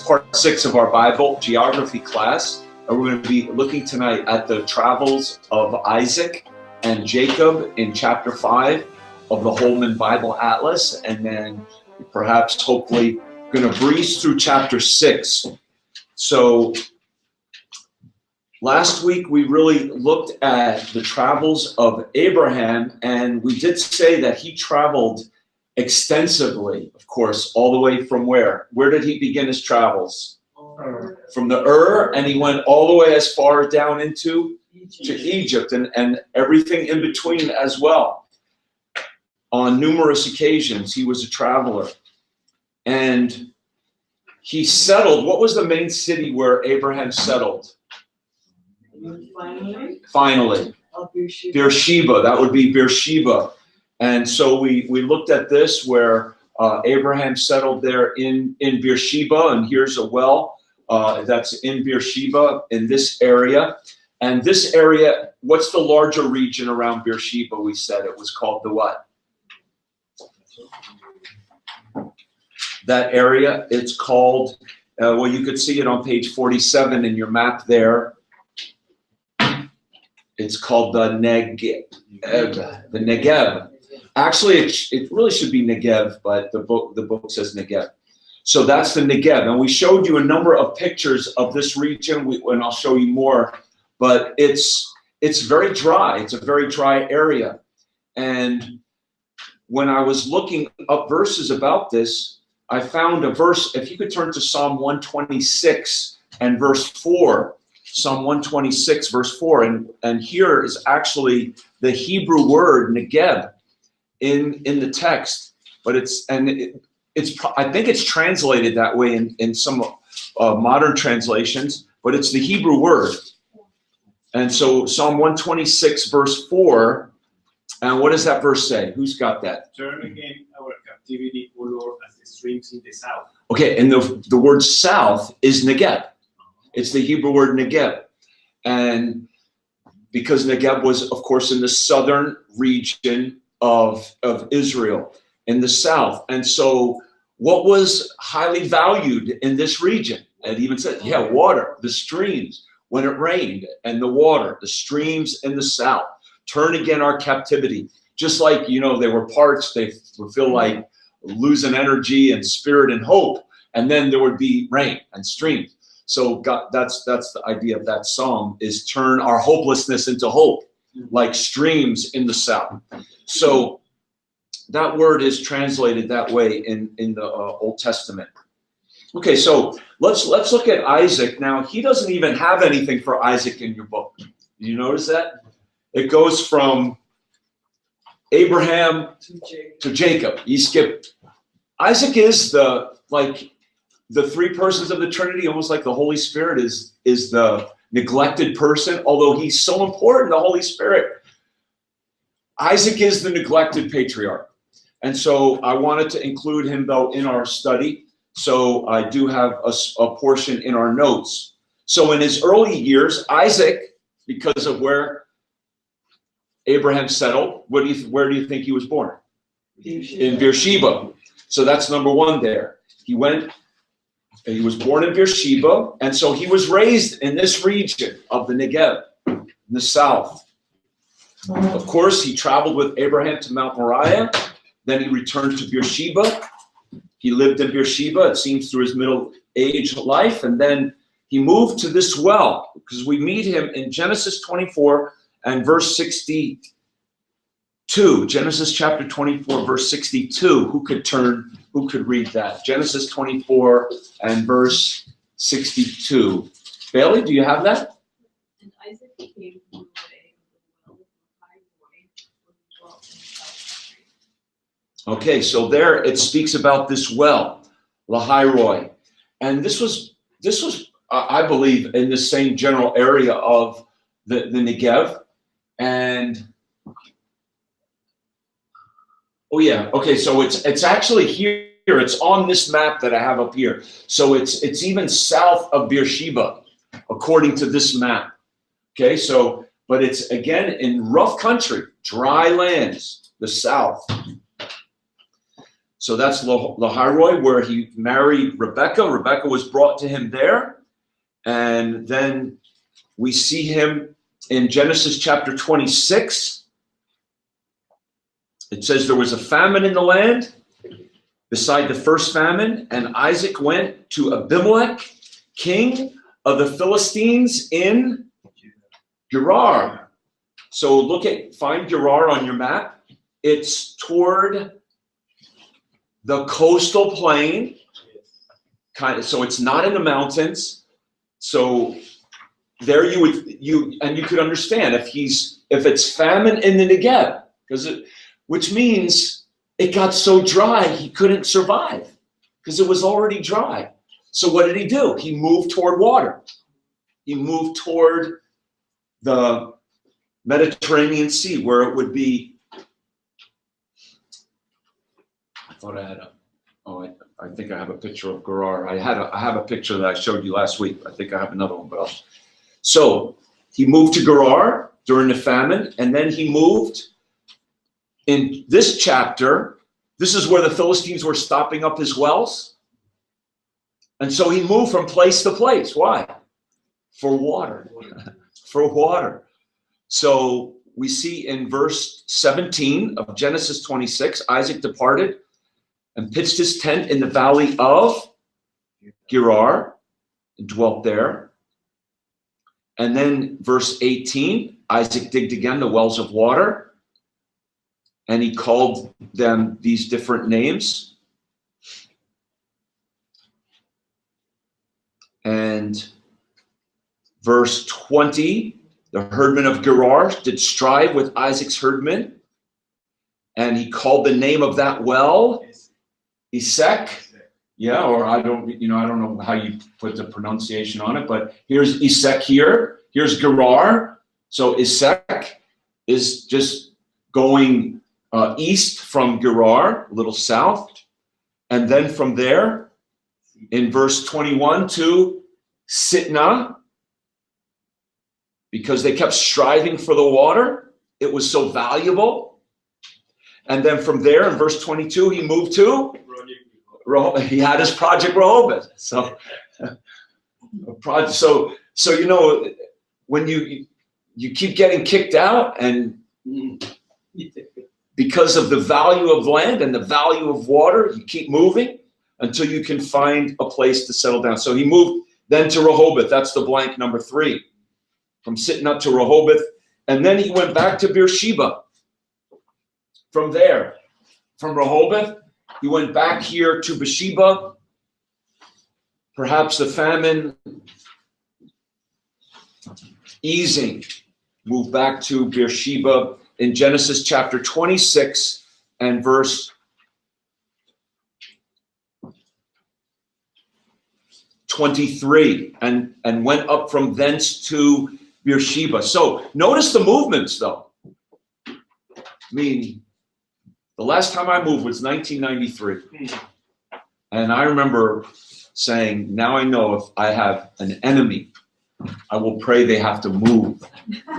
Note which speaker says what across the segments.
Speaker 1: part 6 of our Bible geography class. And we're going to be looking tonight at the travels of Isaac and Jacob in chapter 5 of the Holman Bible Atlas. And then perhaps, hopefully, going to breeze through chapter 6. So last week we really looked at the travels of Abraham, and we did say that he traveled extensively, of course, all the way from where? Where did he begin his travels? From the and he went all the way as far down into Egypt and everything in between as well. On numerous occasions, he was a traveler. And he settled. What was the main city where Abraham settled? Finally. Beersheba. That would be Beersheba. And so we looked at this where Abraham settled there in Beersheba, and here's a well that's in Beersheba in this area. And this area, what's the larger region around Beersheba? We said it was called the what? That area, it's called, well, you could see it on page 47 in your map there. It's called the Negev. The Negev. Actually, it really should be Negev, but the book says Negev. So that's the Negev. And we showed you a number of pictures of this region, and I'll show you more. But it's very dry. It's a very dry area. And when I was looking up verses about this, I found a verse. If you could turn to Psalm 126 and verse 4. Psalm 126 verse 4. And here is actually the Hebrew word Negev in the text. But I think it's translated that way in some modern translations, but it's the Hebrew word. And so Psalm 126 verse 4, and what does that verse say? Who's got that?
Speaker 2: Turn again our captivity, O Lord, as the streams in the south.
Speaker 1: Okay, and the word south is Negev. It's the Hebrew word Negev. And because Negev was, of course, in the southern region of Israel, in the south. And so what was highly valued in this region? It even said, water, the streams, when it rained, and the water, the streams in the south. Turn again our captivity. Just like, they were parts, they would feel like losing energy and spirit and hope. And then there would be rain and streams. So God, that's the idea of that psalm, is turn our hopelessness into hope, like streams in the south. So that word is translated that way in the Old Testament. Okay, so let's look at Isaac. Now, he doesn't even have anything for Isaac in your book. Did you notice that? It goes from Abraham to Jacob. You skip. Isaac is the three persons of the Trinity, almost like the Holy Spirit is the neglected person, although he's so important, the Holy Spirit. Isaac is the neglected patriarch. And so I wanted to include him, though, in our study. So I do have a portion in our notes. So in his early years, Isaac, because of where Abraham settled, where do you think he was born? In Beersheba. So that's number one there. He was born in Beersheba, and so he was raised in this region of the Negev, in the south. Of course, he traveled with Abraham to Mount Moriah. Then he returned to Beersheba. He lived in Beersheba, it seems, through his middle-aged life. And then he moved to this well, because we meet him in Genesis 24 and verse 62. Genesis chapter 24, verse 62. Who could read that? Genesis 24 and verse 62. Bailey, do you have that?
Speaker 3: And Isaac came from the way of the well of Lahairoi, where he dwelt in the south country.
Speaker 1: Okay, so there it speaks about this well, Lahairoi. And this was I believe, in the same general area of the Negev. And oh yeah, okay, so it's actually here. It's on this map that I have up here. So it's even south of Beersheba, according to this map. Okay, so but it's again in rough country, dry lands, the south. So that's Lahairoi, where he married Rebecca. Rebecca was brought to him there. And then we see him in Genesis chapter 26. It says there was a famine in the land beside the first famine, and Isaac went to Abimelech, king of the Philistines in Gerar. So find Gerar on your map. It's toward the coastal plain, so it's not in the mountains. So there you could understand if it's famine in the Negev, which means it got so dry he couldn't survive because it was already dry. So what did he do? He moved toward water. He moved toward the Mediterranean Sea, where it would be. I thought I had I think I have a picture of Gerar. I have a picture that I showed you last week. I think I have another one, but so he moved to Gerar during the famine, and then he moved in this chapter. This is where the Philistines were stopping up his wells. And so he moved from place to place. Why? For water. For water. So we see in verse 17 of Genesis 26, Isaac departed and pitched his tent in the valley of Gerar and dwelt there. And then verse 18, Isaac digged again the wells of water, and he called them these different names. And verse 20, the herdmen of Gerar did strive with Isaac's herdmen, and he called the name of that well Isaac. Yeah, or I don't know how you put the pronunciation on it, but here's Isaac here. Here's Gerar. So Isaac is just going east from Gerar, a little south. And then from there, in verse 21 to Sitnah, because they kept striving for the water. It was so valuable. And then from there, in verse 22, he moved to he had his project Rehoboth. So when you keep getting kicked out, and because of the value of land and the value of water, you keep moving until you can find a place to settle down. So he moved then to Rehoboth. That's the blank number 3. From Sitnah to Rehoboth. And then he went back to Beersheba. From there, from Rehoboth, he went back here to Beersheba. Perhaps the famine easing, moved back to Beersheba in Genesis chapter 26 and verse 23, and went up from thence to Beersheba. So notice the movements, though. I mean, the last time I moved was 1993. And I remember saying, now I know if I have an enemy, I will pray they have to move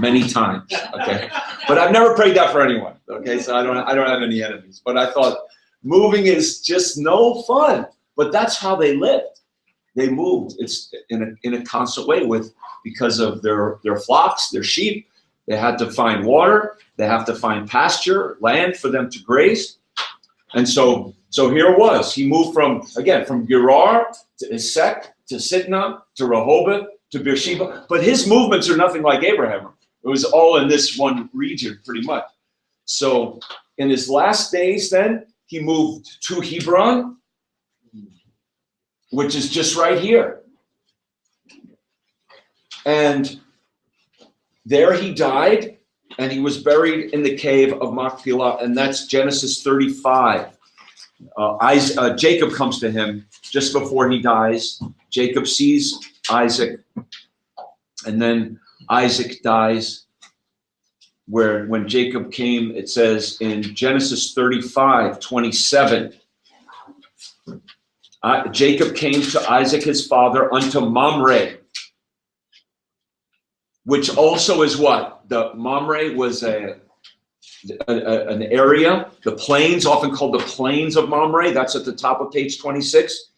Speaker 1: many times. Okay. But I've never prayed that for anyone. Okay. So I don't have any enemies. But I thought moving is just no fun. But that's how they lived. They moved. It's in a constant way because of their flocks, their sheep. They had to find water. They have to find pasture, land for them to graze. And so here it was. He moved from Gerar to Isaac to Sitnah to Rehoboth to Beersheba. But his movements are nothing like Abraham. It was all in this one region pretty much. So in his last days then, he moved to Hebron, which is just right here. And there he died, and he was buried in the cave of Machpelah, and that's Genesis 35. Jacob comes to him just before he dies. Jacob sees Isaac, and then Isaac dies. When Jacob came, it says in Genesis 35:27, Jacob came to Isaac his father unto Mamre, which also is what? The Mamre was an area, the plains, often called the plains of Mamre. That's at the top of page 26.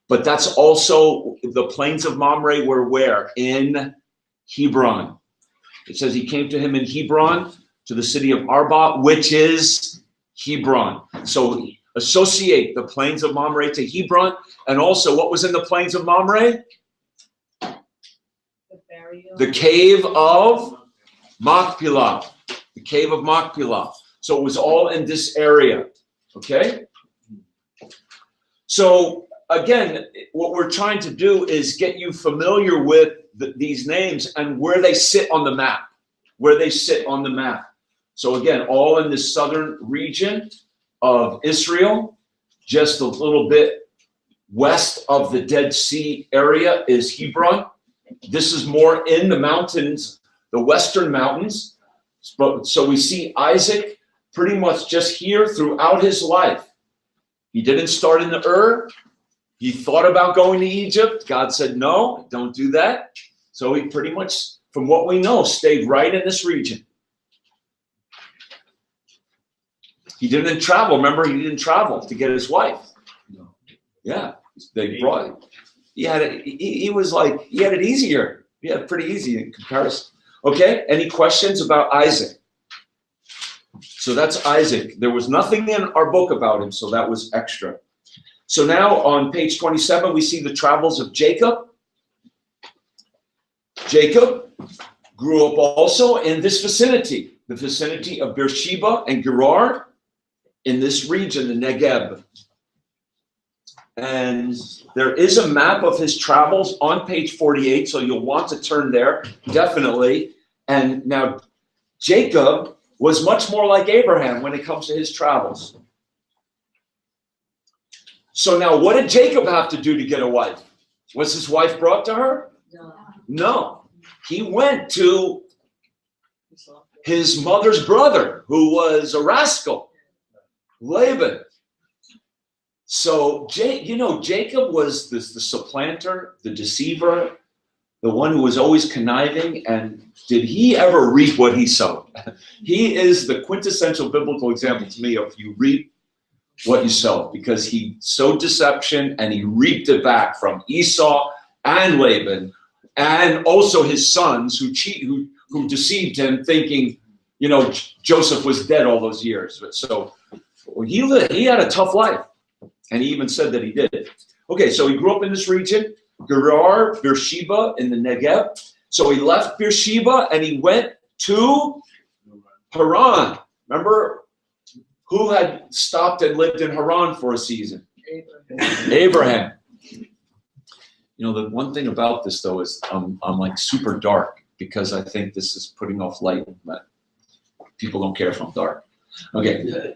Speaker 1: But that's also the plains of Mamre were where? In Hebron. It says he came to him in Hebron, to the city of Arba, which is Hebron. So associate the plains of Mamre to Hebron. And also, what was in the plains of Mamre? The cave of Machpelah. The cave of Machpelah. So it was all in this area. Okay? So again, what we're trying to do is get you familiar with these names and where they sit on the map. Where they sit on the map. So again, all in the southern region of Israel, just a little bit west of the Dead Sea area is Hebron. This is more in the mountains, the western mountains. So we see Isaac pretty much just here throughout his life. He didn't start in the Ur. He thought about going to Egypt. God said, no, don't do that. So he pretty much, from what we know, stayed right in this region. He didn't travel. Remember, he didn't travel to get his wife. Yeah, they brought him. He had it. He was like, he had it easier. He had it pretty easy in comparison. Okay, any questions about Isaac? So that's Isaac. There was nothing in our book about him, so that was extra. So now on page 27, we see the travels of Jacob. Jacob grew up also in this vicinity, the vicinity of Beersheba and Gerar, in this region, the Negev. And there is a map of his travels on page 48, so you'll want to turn there, definitely. And now Jacob was much more like Abraham when it comes to his travels. So now what did Jacob have to do to get a wife? Was his wife brought to her? No. He went to his mother's brother, who was a rascal, Laban. So, Jacob was the supplanter, the deceiver, the one who was always conniving. And did he ever reap what he sowed? He is the quintessential biblical example to me of you reap what you sow, because he sowed deception and he reaped it back from Esau and Laban, and also his sons who deceived him, thinking, Joseph was dead all those years. But so he had a tough life. And he even said that he did. Okay, so he grew up in this region, Gerar, Beersheba, in the Negev. So he left Beersheba and he went to Haran. Remember who had stopped and lived in Haran for a season? Abraham. The one thing about this, though, is I'm like super dark, because I think this is putting off light, but people don't care if I'm dark. Okay.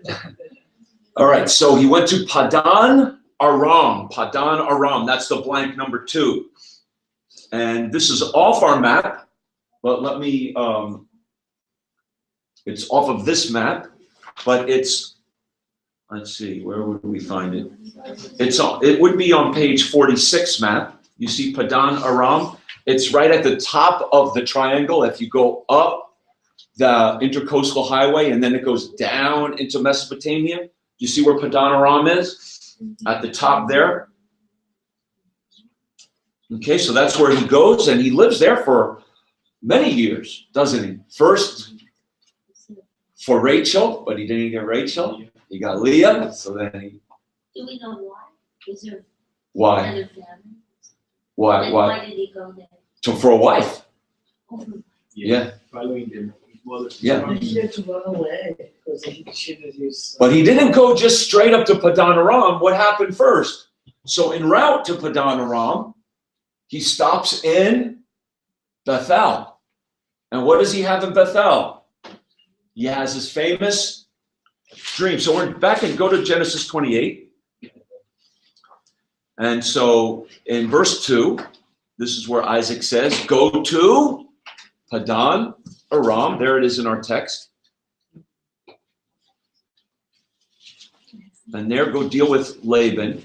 Speaker 1: All right, so he went to Padan Aram. Padan Aram, that's the blank number 2. And this is off our map, but let me, it's off of this map, but it's, let's see, where would we find it? It would be on page 46 map. You see Padan Aram. It's right at the top of the triangle. If you go up the intercoastal highway and then it goes down into Mesopotamia, you see where Padan Aram is? At the top there. Okay, so that's where he goes, and he lives there for many years, doesn't he? First for Rachel, but he didn't get Rachel. He got Leah, so then he...
Speaker 4: Do we know why? Is there
Speaker 1: Why?
Speaker 4: another family?
Speaker 1: Why?
Speaker 4: And
Speaker 1: Why?
Speaker 4: why did he go there?
Speaker 1: For a wife.
Speaker 4: Oh,
Speaker 1: Yeah.
Speaker 2: Following them.
Speaker 1: Yeah.
Speaker 5: He had to run away because he cheated his.
Speaker 1: But he didn't go just straight up to Padan Aram. What happened first? So en route to Padan Aram, he stops in Bethel. And what does he have in Bethel? He has his famous dream. So we're back and go to Genesis 28. And so in verse 2, this is where Isaac says, go to Padan Aram. There it is in our text. And there go deal with Laban.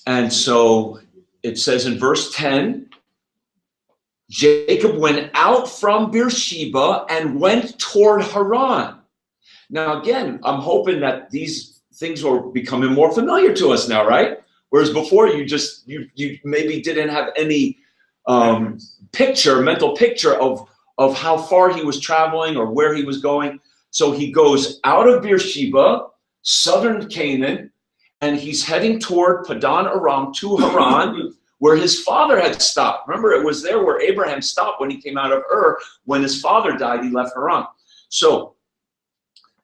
Speaker 1: And so it says in verse 10, Jacob went out from Beersheba and went toward Haran. Now, again, I'm hoping that these things are becoming more familiar to us now, right? Whereas before, you maybe didn't have any mental picture of how far he was traveling or where he was going. So he goes out of Beersheba, southern Canaan, and he's heading toward Padan Aram to Haran, where his father had stopped. Remember, it was there where Abraham stopped when he came out of Ur. When his father died, he left Haran. So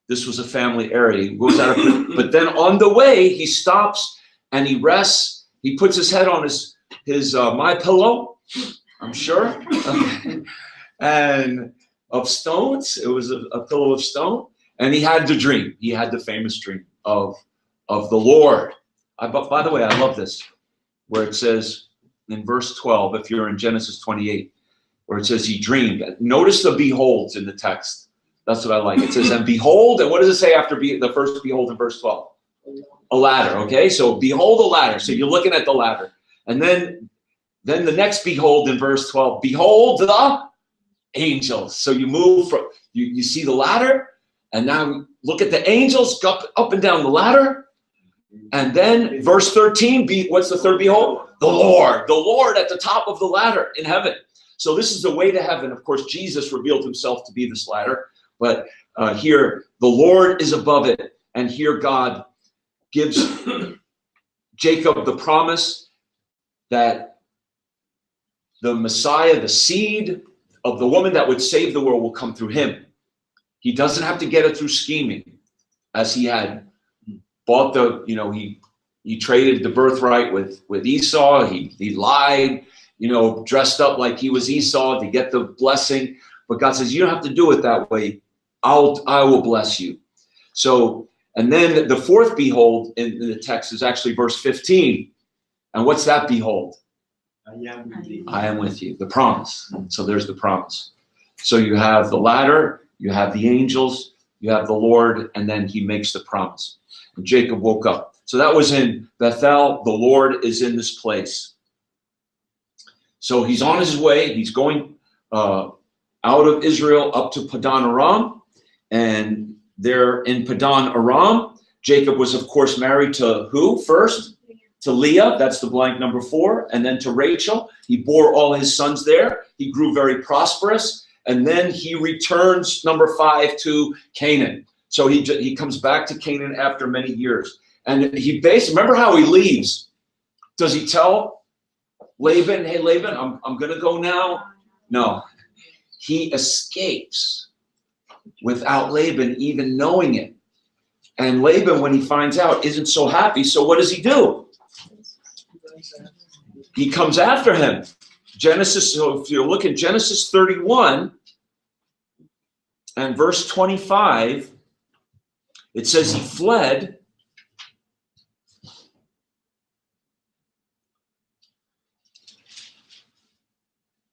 Speaker 1: this was a family area. He goes out of, but then on the way, he stops and he rests. He puts his head on his my pillow, I'm sure, and of stones. It was a pillow of stone, and he had the dream. He had the famous dream of the Lord. By the way, I love this, where it says in verse 12, if you're in Genesis 28, where it says he dreamed. Notice the beholds in the text. That's what I like. It says, and behold, and what does it say after the first behold in verse 12? A ladder, okay? So behold a ladder. So you're looking at the ladder. And then the next behold in verse 12, behold the angels. So you move from, you see the ladder, and now look at the angels up and down the ladder. And then verse 13, what's the third behold? The Lord at the top of the ladder in heaven. So this is the way to heaven. Of course, Jesus revealed himself to be this ladder. But here, the Lord is above it. And here God gives Jacob the promise that the Messiah, the seed of the woman that would save the world, will come through him. He doesn't have to get it through scheming, as he had bought he traded the birthright with Esau. He lied, dressed up like he was Esau to get the blessing. But God says, you don't have to do it that way. I will bless you. So, and then the fourth behold in the text is actually verse 15. And what's that behold? I am with you. The promise. So there's the promise. So you have the ladder, you have the angels, you have the Lord, and then he makes the promise. And Jacob woke up. So that was in Bethel. The Lord is in this place. So he's on his way. He's going out of Israel up to Padan Aram. And there in Padan Aram, Jacob was, of course, married to who first? To Leah. That's the blank number 4. And then to Rachel. He bore all his sons there. He grew very prosperous. And then he returns, number 5, to Canaan. So he comes back to Canaan after many years. And he remember how he leaves. Does he tell Laban, hey, Laban, I'm going to go now? No. He escapes without Laban even knowing it. And Laban, when he finds out, isn't so happy. So what does he do? He comes after him. So if you look at Genesis 31 and verse 25, it says he fled.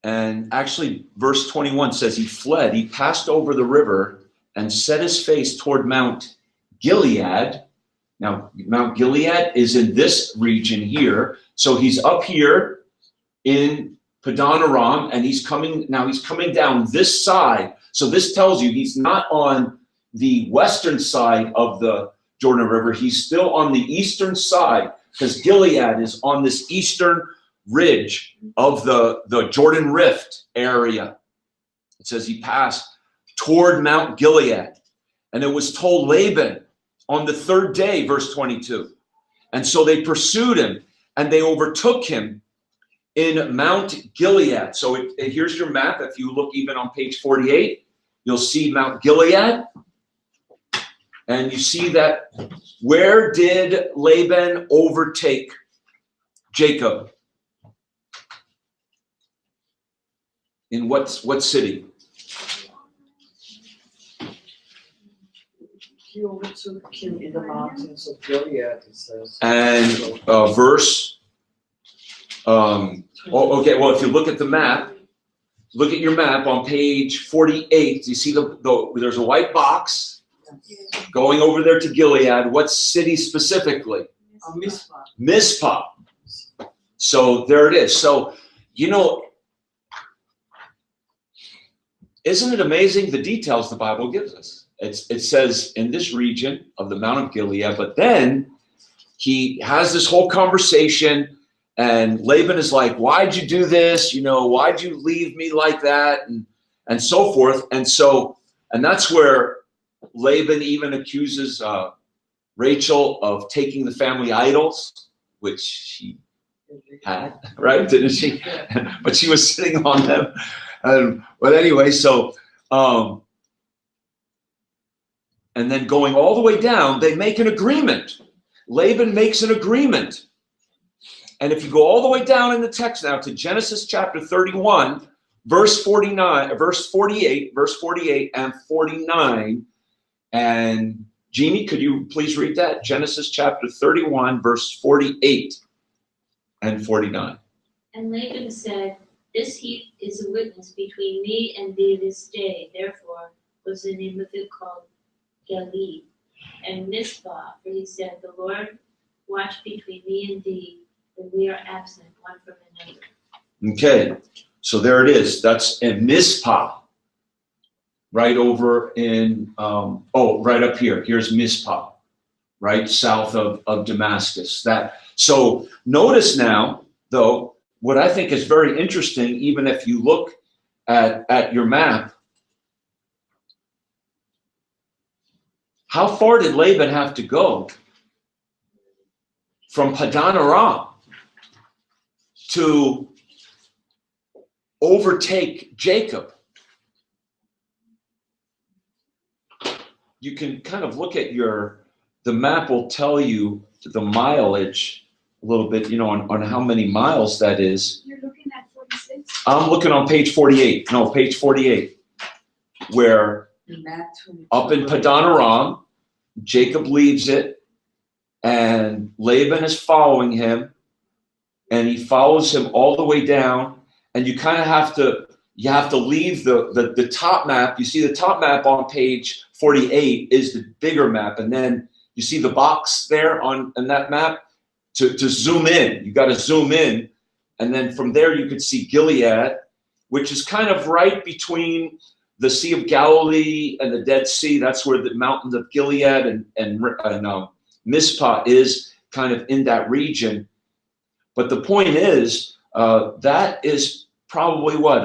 Speaker 1: And actually, verse 21 says he fled. He passed over the river and set his face toward Mount Gilead. Now, Mount Gilead is in this region here. So he's up here in Padan Aram, and he's coming down this side. So this tells you he's not on the western side of the Jordan River. He's still on the eastern side, because Gilead is on this eastern ridge of the Jordan Rift area. It says he passed toward Mount Gilead. And it was told Laban on the 3rd day, verse 22. And so they pursued him, and they overtook him in Mount Gilead. So here's your map. If you look even on page 48, you'll see Mount Gilead. And you see that, where did Laban overtake Jacob? In what city?
Speaker 5: He overtook him in the mountains of Gilead, it says.
Speaker 1: And verse. Okay, well, if you look at the map, look at your map on page 48. You see there's a white box going over there to Gilead. What city specifically?
Speaker 5: Mizpah.
Speaker 1: Mizpah. So there it is. So, isn't it amazing the details the Bible gives us? It says in this region of the Mount of Gilead, but then he has this whole conversation, and Laban is like, why'd you do this? You know, why'd you leave me like that? And so forth. And that's where Laban even accuses Rachel of taking the family idols, which she had, right? Didn't she? But she was sitting on them. But anyway, so, and then going all the way down, they make an agreement. Laban makes an agreement. And if you go all the way down in the text now to Genesis chapter 31, verse 49, verse 48, verse 48 and 49. And Jeannie, could you please read that? Genesis chapter 31, verse 48 and 49.
Speaker 4: And Laban said, this heap is a witness between me and thee this day. Therefore was the name of it called Gilead. And Mizpah, for he said, the Lord watch between me and thee, when we are absent one from another.
Speaker 1: Okay, so there it is. That's in Mizpah. Right over in, right up here. Here's Mizpah, right south of Damascus. So notice now, though, what I think is very interesting, even if you look at your map, how far did Laban have to go from Padan Aram to overtake Jacob? You can kind of look at the map will tell you the mileage a little bit, on how many miles that is.
Speaker 3: You're looking at 46?
Speaker 1: I'm looking on page 48. No, page 48, where up in Padan Aram, Jacob leaves it, and Laban is following him, and he follows him all the way down, and you kind of have to leave the top map. You see the top map on page 48 is the bigger map, and then you see the box there on that map to zoom in. You got to zoom in, and then from there you could see Gilead, which is kind of right between the Sea of Galilee and the Dead Sea. That's where the mountains of Gilead and Mizpah is, kind of in that region. But the point is, that is probably what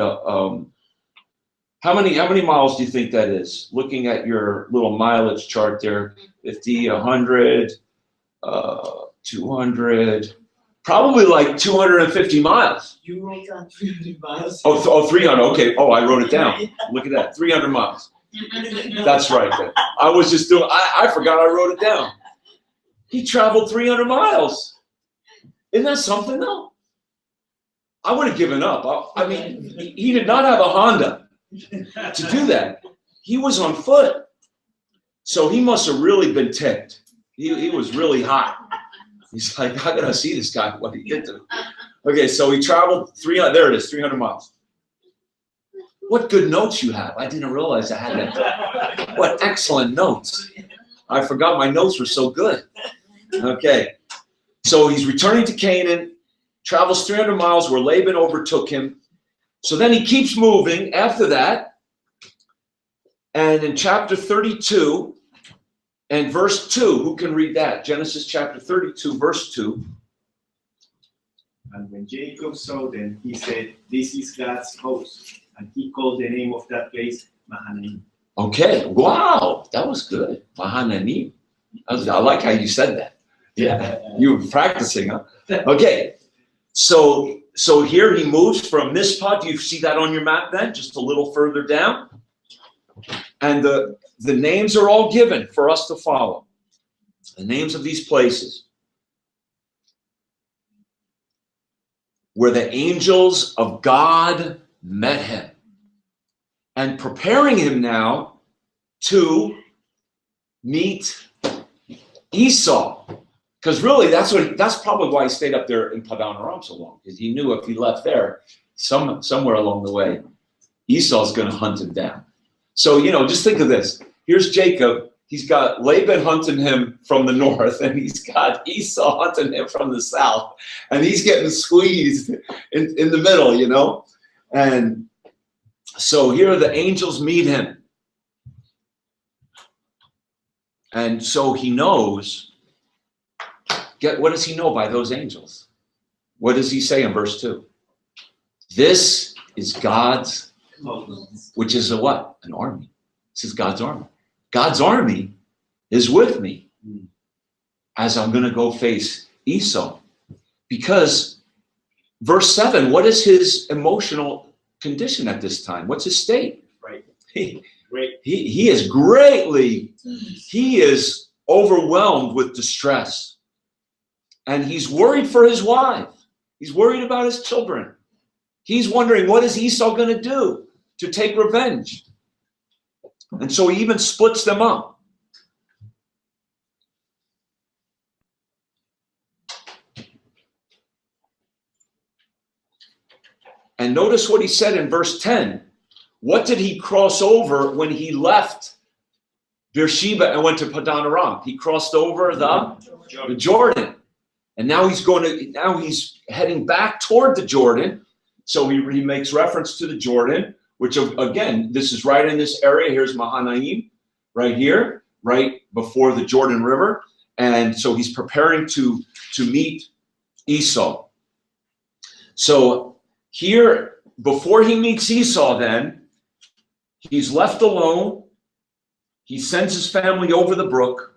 Speaker 1: how many miles do you think that is? Looking at your little mileage chart there, 50, 100, 200, probably like 250 miles.
Speaker 5: You wrote down 300 miles.
Speaker 1: Oh, 300. Okay. Oh, I wrote it down. Look at that. 300 miles. That's right. I was just doing, I forgot I wrote it down. He traveled 300 miles. Isn't that something though? I would have given up. I mean, he did not have a Honda to do that. He was on foot. So he must have really been ticked. He was really hot. He's like, I gotta see this guy, what he did to him. Okay, so he traveled 300, there it is, 300 miles. What good notes you have. I didn't realize I had that. What excellent notes. I forgot my notes were so good. Okay, so he's returning to Canaan, travels 300 miles where Laban overtook him. So then he keeps moving after that. And in chapter 32 and verse 2, who can read that? Genesis chapter 32, verse 2.
Speaker 6: And when Jacob saw them, he said, this is God's host. And he called the name of that place Mahanaim.
Speaker 1: Okay, wow, that was good. Mahanaim. I like how you said that. Yeah, you were practicing, huh? Okay, so here he moves from Mizpah. Do you see that on your map then? Just a little further down. And the names are all given for us to follow. The names of these places. Where the angels of God met him. And preparing him now to meet Esau. Because really, that's probably why he stayed up there in Padan Aram so long. Because he knew if he left there, somewhere along the way, Esau's going to hunt him down. So, just think of this. Here's Jacob. He's got Laban hunting him from the north, and he's got Esau hunting him from the south. And he's getting squeezed in the middle, And So here the angels meet him. And so he knows. What does he know by those angels? What does he say in verse 2? This is God's, which is a what? An army. This is God's army. God's army is with me as I'm going to go face Esau. Because verse 7, what is his emotional condition at this time? What's his state?
Speaker 6: Right.
Speaker 1: He is greatly, he is overwhelmed with distress. And he's worried for his wife. He's worried about his children. He's wondering, what is Esau going to do to take revenge? And so he even splits them up. And notice what he said in verse 10. What did he cross over when he left Beersheba and went to Padan Aram? He crossed over the Jordan. And now he's heading back toward the Jordan. So he makes reference to the Jordan, which again, this is right in this area. Here's Mahanaim, right here, right before the Jordan River. And so he's preparing to meet Esau. So here, before he meets Esau then, he's left alone. He sends his family over the brook.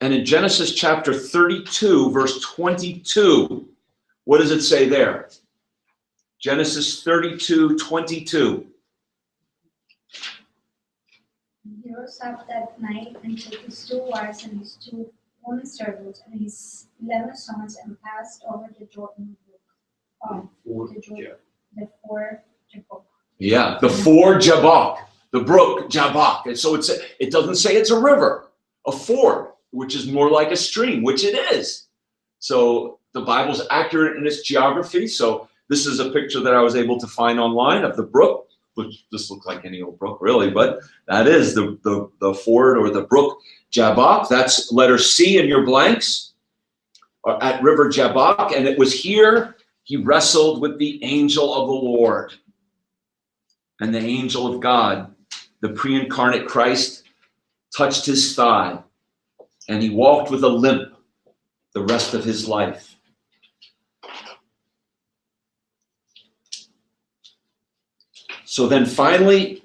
Speaker 1: And in Genesis chapter 32, verse 22, what does it say there? Genesis 32, 22.
Speaker 7: He rose up that night and took his 2 wives and his 2 women servants and his 11 sons and passed over the Jordan brook. The four Jabbok.
Speaker 1: Yeah, the four Jabbok, the brook Jabbok. And so it doesn't say it's a river, a ford, which is more like a stream, which it is. So the Bible's accurate in its geography. So this is a picture that I was able to find online of the brook, which just looks like any old brook, really, but that is the ford or the brook Jabbok. That's letter C in your blanks, at River Jabbok. And it was here he wrestled with the angel of the Lord. And the angel of God, the pre-incarnate Christ, touched his thigh. And he walked with a limp the rest of his life. So then finally,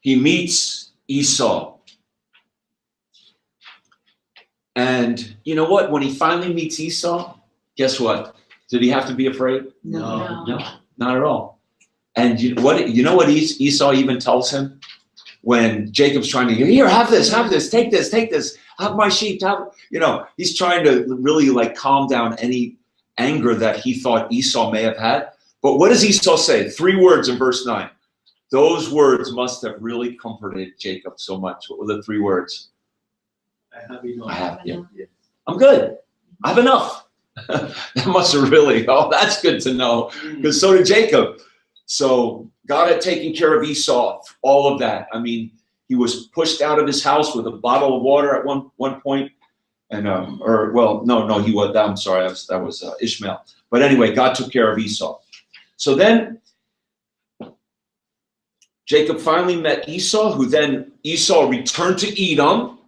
Speaker 1: he meets Esau. And you know what? When he finally meets Esau, guess what? Did he have to be afraid?
Speaker 5: No.
Speaker 1: No, not at all. And you know what Esau even tells him? When Jacob's trying to, here, have this, take this, have my sheep, he's trying to really like calm down any anger that he thought Esau may have had. But what does Esau say? 3 words in verse 9. Those words must have really comforted Jacob so much. What were the 3 words?
Speaker 6: I have enough.
Speaker 1: I have, yeah. I'm good. I have enough. That must have really, that's good to know. Because so did Jacob. So God had taken care of Esau, all of that. I mean, he was pushed out of his house with a bottle of water at one point. And, I'm sorry, that was Ishmael. But anyway, God took care of Esau. So then Jacob finally met Esau, who then Esau returned to Edom,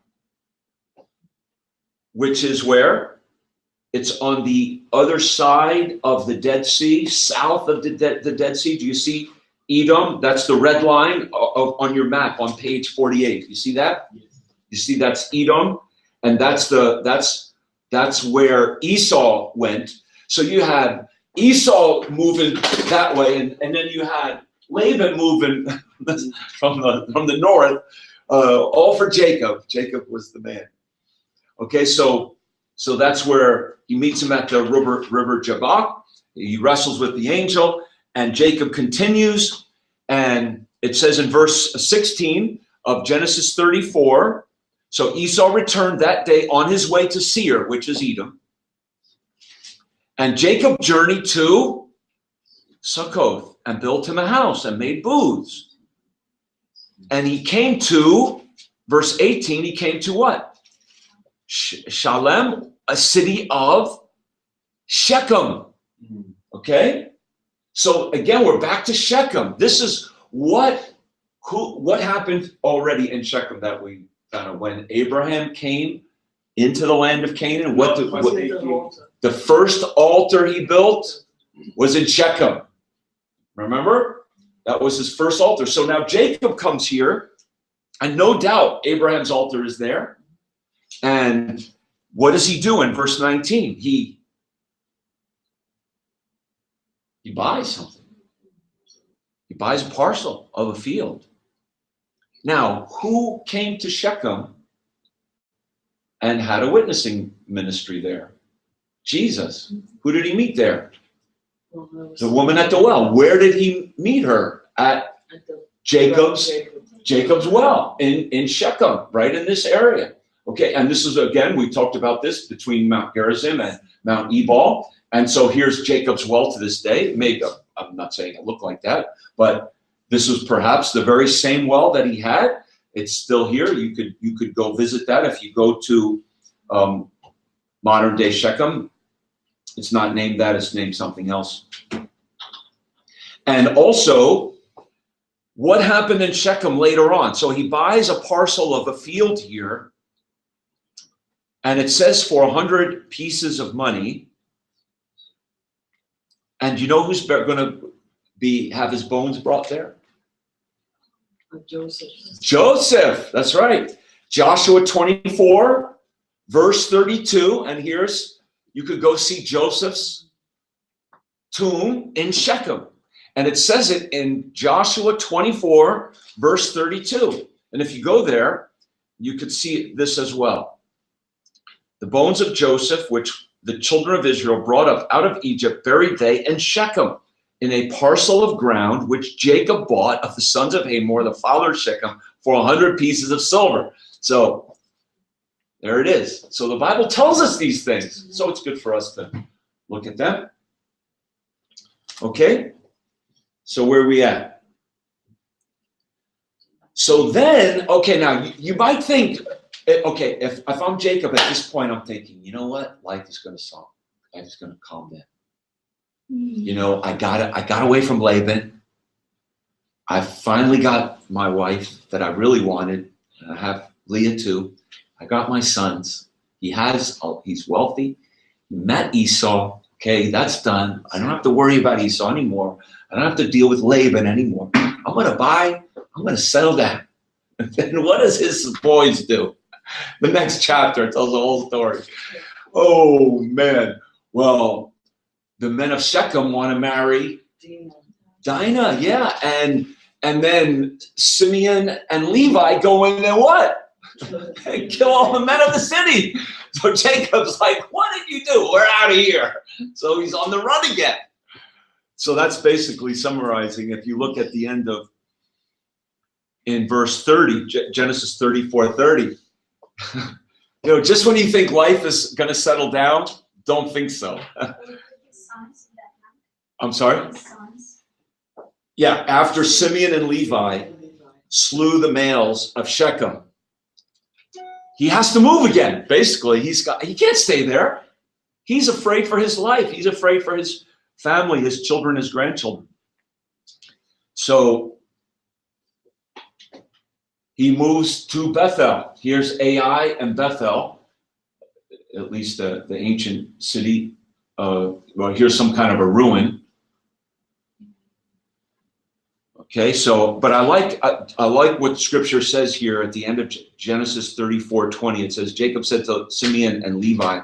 Speaker 1: which is where? It's on the other side of the Dead Sea, south of the Dead Sea. Do you see Edom? That's the red line on your map on page 48. You see that?
Speaker 6: Yes.
Speaker 1: You see that's Edom, and that's where Esau went. So you had Esau moving that way, and then you had Laban moving from the north, all for Jacob. Jacob was the man. Okay, so that's where he meets him at the river Jabbok. He wrestles with the angel, and Jacob continues. And it says in verse 16 of Genesis 34, so Esau returned that day on his way to Seir, which is Edom. And Jacob journeyed to Succoth and built him a house and made booths. And he came to, verse 18, he came to what? Shalem, a city of Shechem. Okay? So again, we're back to Shechem. This is what happened already in Shechem that we found out when Abraham came into the land of Canaan? The first altar he built was in Shechem. Remember? That was his first altar. So now Jacob comes here, and no doubt Abraham's altar is there. And what does he do in verse 19? He buys something. He buys a parcel of a field. Now, who came to Shechem and had a witnessing ministry there? Jesus. Who did he meet there? The woman at the well. Where did he meet her? At Jacob's well in Shechem, right in this area. Okay, and this is, again, we talked about this between Mount Gerizim and Mount Ebal. And so here's Jacob's well to this day. Maybe, I'm not saying it looked like that, but this was perhaps the very same well that he had. It's still here. You could go visit that if you go to modern day Shechem. It's not named that, it's named something else. And also, what happened in Shechem later on? So he buys a parcel of a field here, and it says for 100 pieces of money. And you know who's going to have his bones brought there? Joseph, that's right. Joshua 24, verse 32, and you could go see Joseph's tomb in Shechem. And it says it in Joshua 24, verse 32. And if you go there, you could see this as well. The bones of Joseph, which the children of Israel brought up out of Egypt, buried they in Shechem, in a parcel of ground which Jacob bought of the sons of Hamor, the father of Shechem, for 100 pieces of silver. So there it is. So the Bible tells us these things. So it's good for us to look at them. Okay? So where are we at? So then, okay, now you might think, okay, if I'm Jacob at this point, I'm thinking, you know what? Life is going to solve. Life is going to calm down. You know, I got away from Laban. I finally got my wife that I really wanted. I have Leah too. I got my sons. He's wealthy. He met Esau. Okay, that's done. I don't have to worry about Esau anymore. I don't have to deal with Laban anymore. I'm going to settle down. And then what does his boys do? The next chapter tells the whole story. Oh, man. Well, the men of Shechem want to marry Dinah, yeah. And then Simeon and Levi go in and what? And kill all the men of the city. So Jacob's like, what did you do? We're out of here. So he's on the run again. So that's basically summarizing. If you look at the end in verse 30, Genesis 34:30, you know, just when you think life is going to settle down, don't think so. I'm sorry? Yeah, after Simeon and Levi slew the males of Shechem, he has to move again. Basically, he can't stay there. He's afraid for his life. He's afraid for his family, his children, his grandchildren. So he moves to Bethel. Here's Ai and Bethel, at least the ancient city. Well, here's some kind of a ruin. Okay, so, but I like what Scripture says here at the end of Genesis 34:20. It says, Jacob said to Simeon and Levi,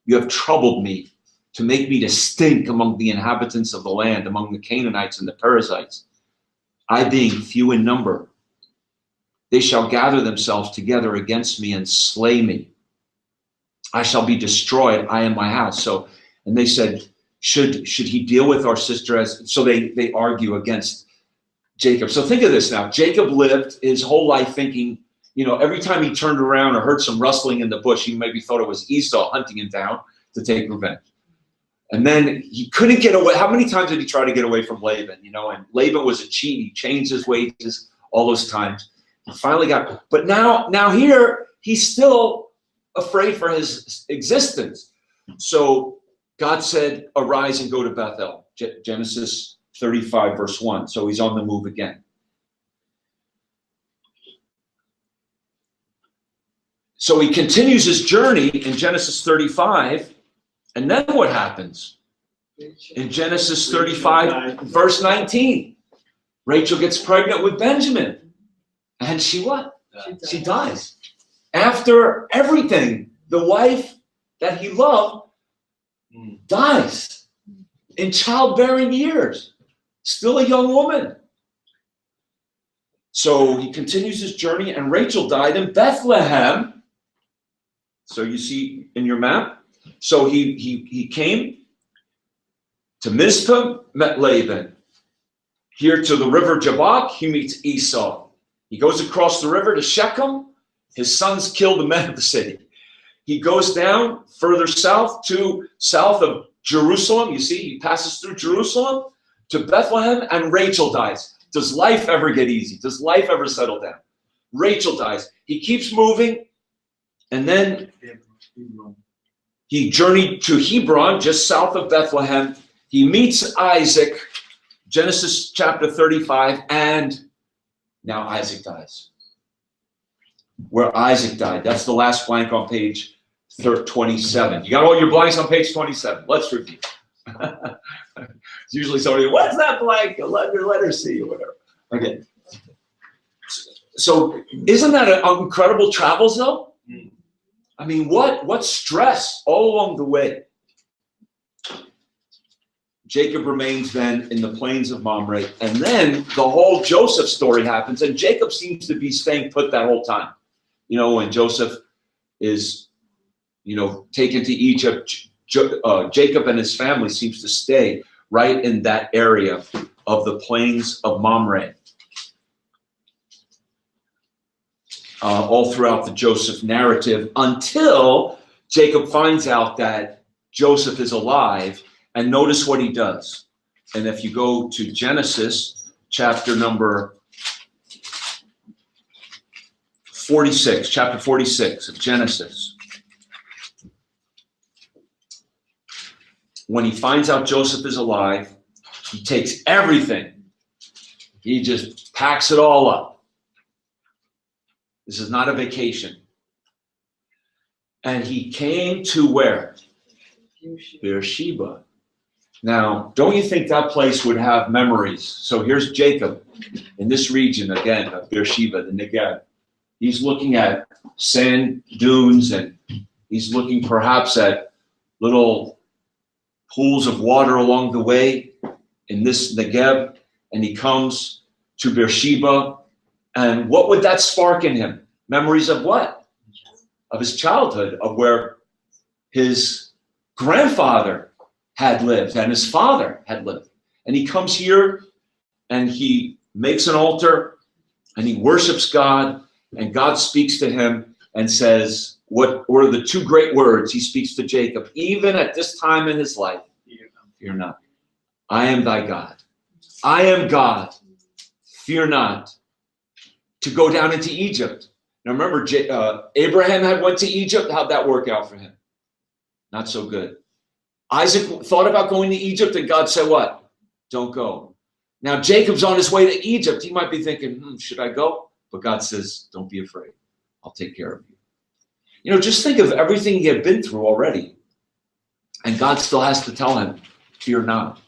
Speaker 1: you have troubled me to make me to stink among the inhabitants of the land, among the Canaanites and the Perizzites. I being few in number, they shall gather themselves together against me and slay me. I shall be destroyed, I and my house. So, and they said, should he deal with our sister as, so they argue against Jacob. So think of this now. Jacob lived his whole life thinking, you know, every time he turned around or heard some rustling in the bush, he maybe thought it was Esau hunting him down to take revenge. And then he couldn't get away. How many times did he try to get away from Laban? You know, and Laban was a cheat. He changed his wages all those times. He finally got, but now here, he's still afraid for his existence. So God said, arise and go to Bethel. Genesis 35 verse 1. So he's on the move again. So he continues his journey in Genesis 35. And then what happens? In Genesis 35, verse 19, Rachel gets pregnant with Benjamin. And she what? She dies. After everything, the wife that he loved dies in childbearing years. Still a young woman. So he continues his journey, and Rachel died in Bethlehem. So you see in your map. So he came to Mizpah, met Laban. Here to the river Jabbok, he meets Esau. He goes across the river to Shechem. His sons kill the men of the city. He goes down further south of Jerusalem. You see, he passes through Jerusalem to Bethlehem, and Rachel dies. Does life ever get easy? Does life ever settle down? Rachel dies. He keeps moving, and then he journeyed to Hebron, just south of Bethlehem. He meets Isaac, Genesis chapter 35, and now Isaac dies. Where Isaac died. That's the last blank on page 27. You got all your blanks on page 27. Let's review. It's usually somebody, what's that blank? Let her see, or whatever. Okay. So isn't that an incredible travels though? I mean, what stress all along the way. Jacob remains then in the plains of Mamre, and then the whole Joseph story happens, and Jacob seems to be staying put that whole time. You know, when Joseph is, taken to Egypt, Jacob and his family seems to stay right in that area of the plains of Mamre. All throughout the Joseph narrative, until Jacob finds out that Joseph is alive, and notice what he does. And if you go to Genesis chapter number 46, chapter 46 of Genesis, when he finds out Joseph is alive, he takes everything. He just packs it all up. This is not a vacation. And he came to where? Beersheba. Now, don't you think that place would have memories? So here's Jacob in this region, again, of Beersheba, the Negev. He's looking at sand dunes, and he's looking perhaps at little pools of water along the way in this Negev, and he comes to Beersheba. And what would that spark in him? Memories of what? Of his childhood, of where his grandfather had lived and his father had lived. And he comes here and he makes an altar and he worships God, and God speaks to him and says, what are the two great words he speaks to Jacob, even at this time in his life? Fear not. I am thy God. I am God. Fear not. To go down into Egypt. Now remember, Abraham had went to Egypt. How'd that work out for him? Not so good. Isaac thought about going to Egypt, and God said what? Don't go. Now Jacob's on his way to Egypt. He might be thinking, should I go? But God says, don't be afraid. I'll take care of you. Just think of everything he had been through already. And God still has to tell him, fear not.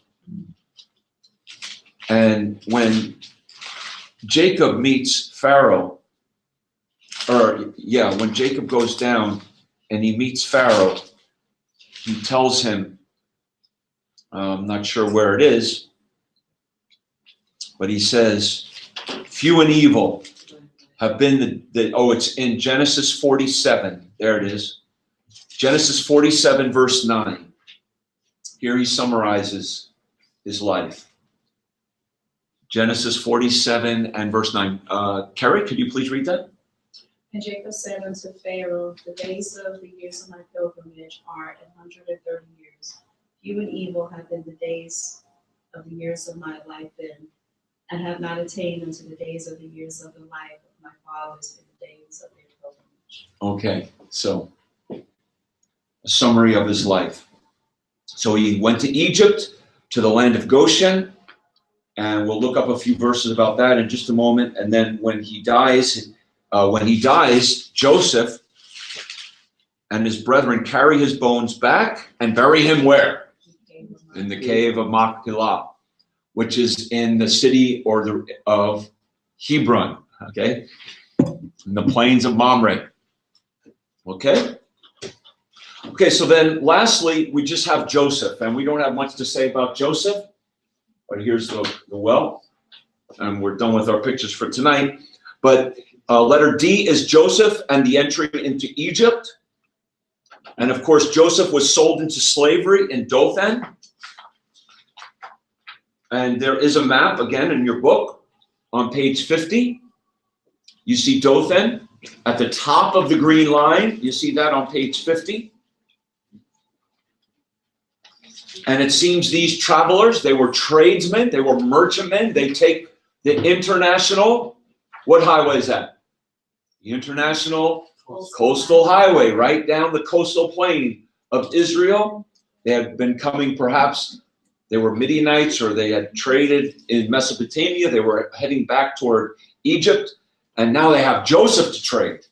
Speaker 1: And when Jacob meets Pharaoh, when Jacob goes down and he meets Pharaoh, he tells him, I'm not sure where it is, but he says, few and evil have been it's in Genesis 47. There it is. Genesis 47, verse 9. Here he summarizes his life. Genesis 47 and verse 9. Carrie, could you please read that?
Speaker 3: And Jacob said unto Pharaoh, the days of the years of my pilgrimage are 130 years. Few and evil have been the days of the years of my life been, and have not attained unto the days of the years of the life of my fathers in the days of their pilgrimage.
Speaker 1: Okay, so a summary of his life. So he went to Egypt, to the land of Goshen, and we'll look up a few verses about that in just a moment. And then when he dies, Joseph and his brethren carry his bones back and bury him where? In the cave of Machpelah, which is in the city of Hebron, okay? In the plains of Mamre. Okay? Okay, so then lastly, we just have Joseph, and we don't have much to say about Joseph, but here's the well, and we're done with our pictures for tonight. But letter D is Joseph and the entry into Egypt. And of course, Joseph was sold into slavery in Dothan. And there is a map, again, in your book on page 50. You see Dothan at the top of the green line. You see that on page 50. And it seems these travelers, they were tradesmen, they were merchantmen. They take the international, what highway is that? The international coastal highway, right down the coastal plain of Israel. They had been coming, perhaps they were Midianites, or they had traded in Mesopotamia. They were heading back toward Egypt, and now they have Joseph to trade.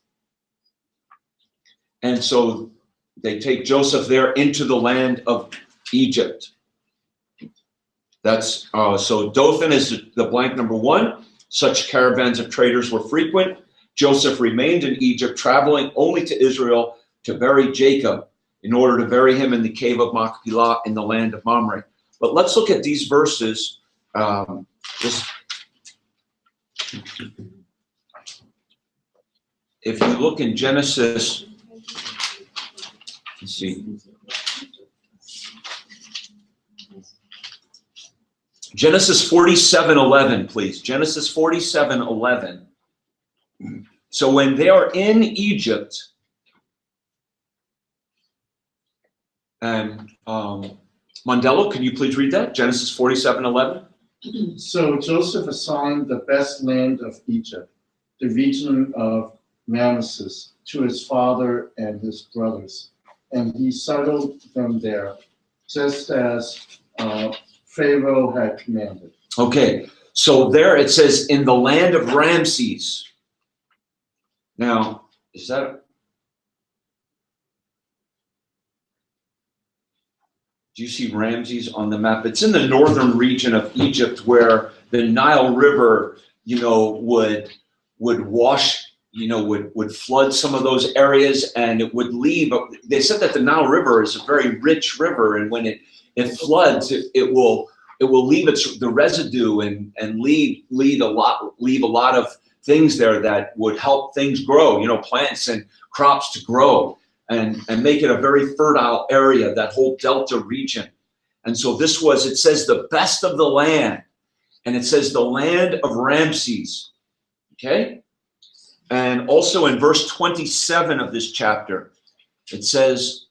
Speaker 1: And so they take Joseph there into the land of Egypt. That's so Dothan is the blank number 1. Such caravans of traders were frequent. Joseph remained in Egypt, traveling only to Israel to bury Jacob, in order to bury him in the cave of Machpelah in the land of Mamre. But let's look at these verses. If you look in Genesis, let's see. Genesis 47:11, please. Genesis 47:11. So when they are in Egypt, and Mondello, can you please read that? Genesis 47:11.
Speaker 8: So Joseph assigned the best land of Egypt, the region of Manasseh, to his father and his brothers, and he settled them there, just as Pharaoh had commanded.
Speaker 1: Okay, so there it says in the land of Ramses. Now, is that? Do you see Ramses on the map? It's in the northern region of Egypt, where the Nile River, would wash, would flood some of those areas, and it would leave. They said that the Nile River is a very rich river, and when it floods, it will leave the residue and leave a lot of things there that would help things grow, plants and crops to grow, and make it a very fertile area, that whole delta region. And so it says the best of the land, and it says the land of Ramses. Okay? And also in verse 27 of this chapter, it says,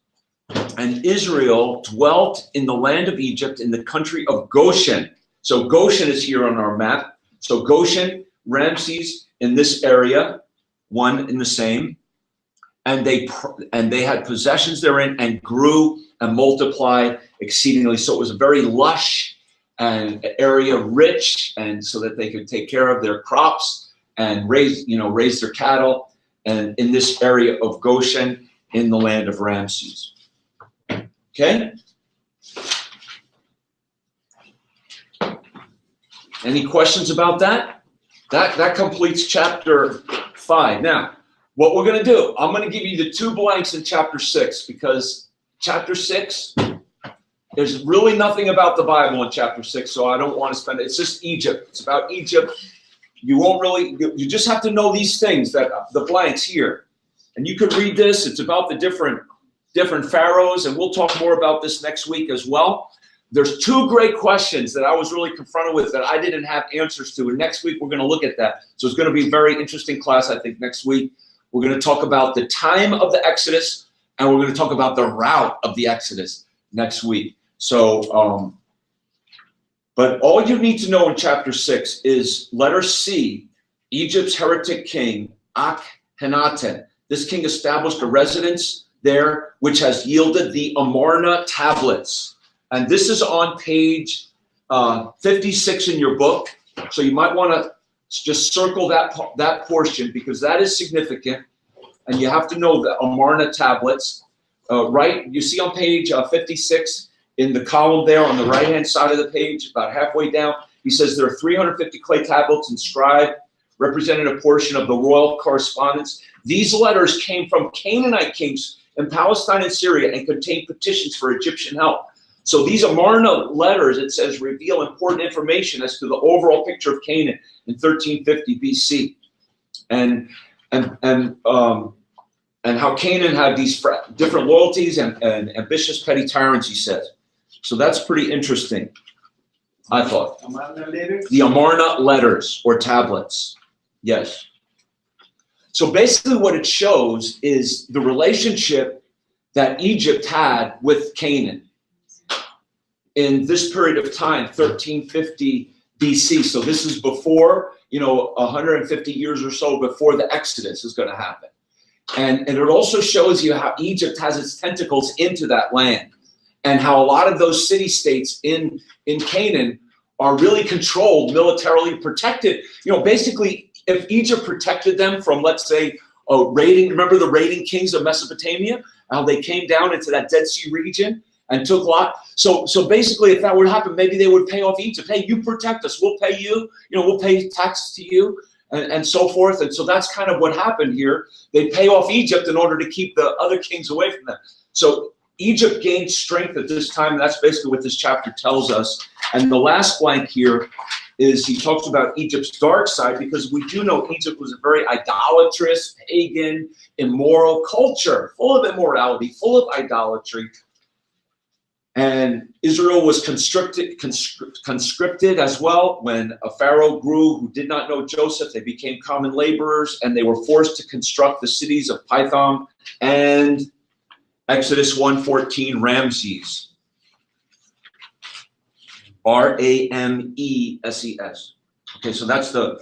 Speaker 1: and Israel dwelt in the land of Egypt in the country of Goshen. So Goshen is here on our map. So Goshen, Ramses in this area, one in the same. And they had possessions therein and grew and multiplied exceedingly. So it was a very lush and area, rich, and so that they could take care of their crops and raise their cattle. And in this area of Goshen, in the land of Ramses. Okay? Any questions about that? That completes chapter 5. Now, what we're going to do, I'm going to give you the 2 blanks in chapter 6, because chapter 6, there's really nothing about the Bible in chapter 6, so I don't want to spend it. It's just Egypt. It's about Egypt. You just have to know these things, that the blanks here. And you could read this. It's about the different pharaohs, and we'll talk more about this next week as well. There's 2 great questions that I was really confronted with that I didn't have answers to, and next week we're going to look at that. So it's going to be a very interesting class, I think, next week. We're going to talk about the time of the Exodus, and we're going to talk about the route of the Exodus next week. So, but all you need to know in chapter 6 is letter C, Egypt's heretic king, Akhenaten. This king established a residence there, which has yielded the Amarna tablets. And this is on page 56 in your book. So you might want to just circle that portion, because that is significant. and you have to know the Amarna tablets, right? You see on page 56 in the column there on the right-hand side of the page, about halfway down, he says there are 350 clay tablets inscribed, representing a portion of the royal correspondence. These letters came from Canaanite kings in Palestine and Syria and contained petitions for Egyptian help. So these Amarna letters, it says, reveal important information as to the overall picture of Canaan in 1350 BC. And how Canaan had these different loyalties and ambitious petty tyrants, he says. So that's pretty interesting, I thought.
Speaker 6: Amarna letters?
Speaker 1: The Amarna letters or tablets. Yes. So basically what it shows is the relationship that Egypt had with Canaan in this period of time, 1350 BC. So this is before, 150 years or so before the Exodus is going to happen. And it also shows you how Egypt has its tentacles into that land and how a lot of those city-states in Canaan are really controlled, militarily protected. Basically, if Egypt protected them from, let's say, raiding, remember the raiding kings of Mesopotamia, how they came down into that Dead Sea region and took Lot. So basically, if that would happen, maybe they would pay off Egypt. Hey, you protect us, we'll pay you, we'll pay taxes to you, and so forth. And so that's kind of what happened here. They pay off Egypt in order to keep the other kings away from them. So Egypt gained strength at this time, and that's basically what this chapter tells us. And the last blank here is he talks about Egypt's dark side, because we do know Egypt was a very idolatrous, pagan, immoral culture, full of immorality, full of idolatry. And Israel was conscripted as well. When a pharaoh grew who did not know Joseph, they became common laborers, and they were forced to construct the cities of Pithom and Exodus 1:14 Ramses. Rameses. Okay, so that's the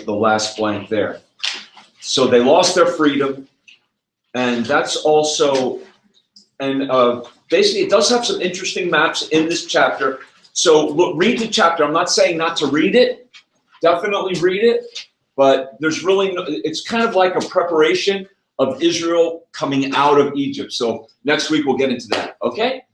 Speaker 1: last blank there. So they lost their freedom, and that's also, and basically it does have some interesting maps in this chapter. So look, read the chapter. I'm not saying not to read it. Definitely read it, but there's really no, it's kind of like a preparation of Israel coming out of Egypt. So next week we'll get into that. Okay.